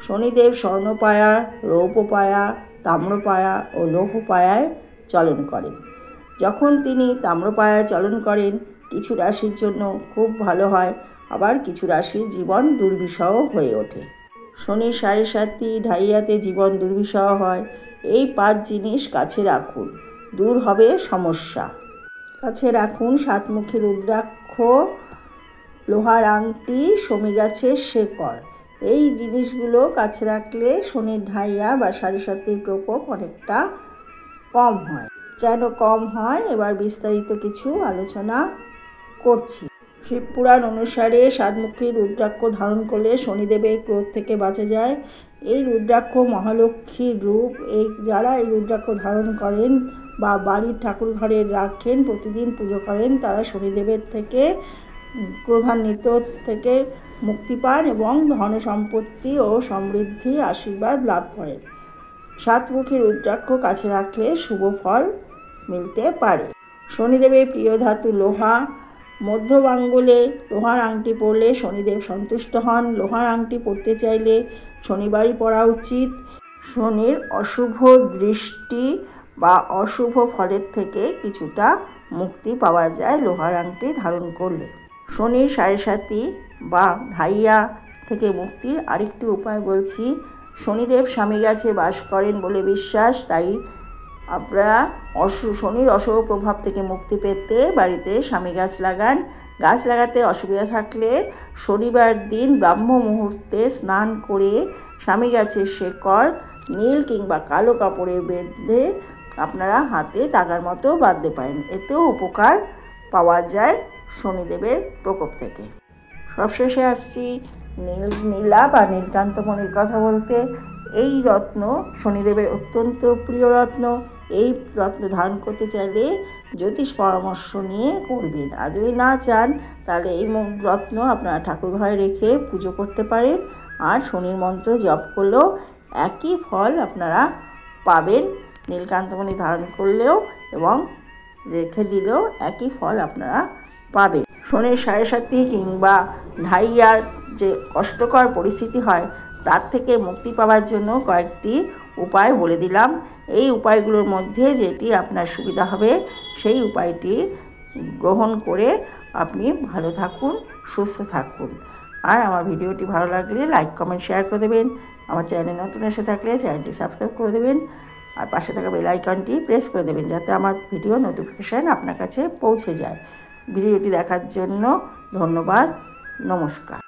শনিদেব স্বর্ণপায়া, রৌপ্যপায়া, তাম্রপায়া ও লৌহপায়ায় চলন করেন। যখন তিনি তাম্রপায়ায় চলন করেন কিছু রাশির জন্য খুব ভালো হয়, আবার কিছু রাশির জীবন দুর্বিষহ হয়ে ওঠে। শনি 7.5 ঢাইয়াতে জীবন দুর্বিষহ হয়। এই 5 জিনিস কাছে রাখুন, দূর হবে সমস্যা। কাছে রাখুন 7মুখী রুদ্রাক্ষ, লোহার আংটি, শমী গাছের শেকড়। এই জিনিসগুলো কাছে রাখলে শনির ঢাইয়া বা 7.5 প্রকোপ অনেকটা কম হয়। কেন কম হয় এবার বিস্তারিত কিছু আলোচনা করছি। শিবপুরাণ অনুসারে 7মুখী রুদ্রাক্ষ ধারণ করলে শনিদেবের ক্রোধ থেকে বাঁচা যায়। এই রুদ্রাক্ষ মহালক্ষ্মীর রূপ। যারা এই রুদ্রাক্ষ ধারণ করেন বা বাড়ির ঠাকুর ঘরে রাখেন, প্রতিদিন পুজো করেন, তারা শনিদেবের থেকে ক্রোধান্বিত থেকে মুক্তি পান এবং ধন সম্পত্তি ও সমৃদ্ধি আশীর্বাদ লাভ করেন। 7মুখী রুদ্রাক্ষ কাছে রাখলে শুভ ফল মিলতে পারে। শনিদেবের প্রিয় ধাতু লোহা। মধ্যম আঙ্গুলে লোহার আংটি পরলে শনিদেব সন্তুষ্ট হন। লোহার আংটি পরতে চাইলে শনিবারই পরা উচিত। শনির অশুভ দৃষ্টি বা অশুভ ফলের থেকে কিছুটা মুক্তি পাওয়া যায় লোহার আংটি ধারণ করলে। শনির 7.5 বা ঢাইয়া থেকে মুক্তির আরেকটি উপায় বলছি। শনিদেব স্বামী গাছে বাস করেন বলে বিশ্বাস, তাই আপনারা শনির অশুভ প্রভাব থেকে মুক্তি পেতে বাড়িতে স্বামী গাছ লাগান। গাছ লাগাতে অসুবিধা থাকলে শনিবার দিন ব্রাহ্ম মুহূর্তে স্নান করে স্বামী গাছের শেকড় নীল কিংবা কালো কাপড়ে বেঁধে আপনারা হাতে তাগার মতো বাঁধতে পারেন। এতেও উপকার পাওয়া যায় শনিদেবের প্রকোপ থেকে। সবশেষে আসছি নীলা বা নীলকান্তমণির কথা বলতে। এই রত্ন শনিদেবের অত্যন্ত প্রিয় রত্ন। এই রত্ন ধারণ করতে চাইলে জ্যোতিষ পরামর্শ নিয়ে করবেন। আর যদি না চান তাহলে এই রত্ন আপনারা ঠাকুর ঘরে রেখে পুজো করতে পারেন। আর শনির মন্ত্র জপ করলেও একই ফল আপনারা পাবেন। নীলকান্তমণি ধারণ করলেও এবং রেখে দিলেও একই ফল আপনারা পাবেন। শনির 7.5 কিংবা ঢাইয়ার যে কষ্টকর পরিস্থিতি হয় তার থেকে মুক্তি পাওয়ার জন্য কয়েকটি উপায় বলে দিলাম। এই উপায়গুলোর মধ্যে যেটি আপনার সুবিধা হবে সেই উপায়টি গ্রহণ করে আপনি ভালো থাকুন, সুস্থ থাকুন। আর আমার ভিডিওটি ভালো লাগলে লাইক, কমেন্ট, শেয়ার করে দেবেন। আমার চ্যানেলে নতুন এসে থাকলে চ্যানেলটি সাবস্ক্রাইব করে দেবেন আর পাশে থাকা বেল আইকনটি প্রেস করে দেবেন যাতে আমার ভিডিও নোটিফিকেশান আপনার কাছে পৌঁছে যায়। ভিডিওটি দেখার জন্য ধন্যবাদ। নমস্কার।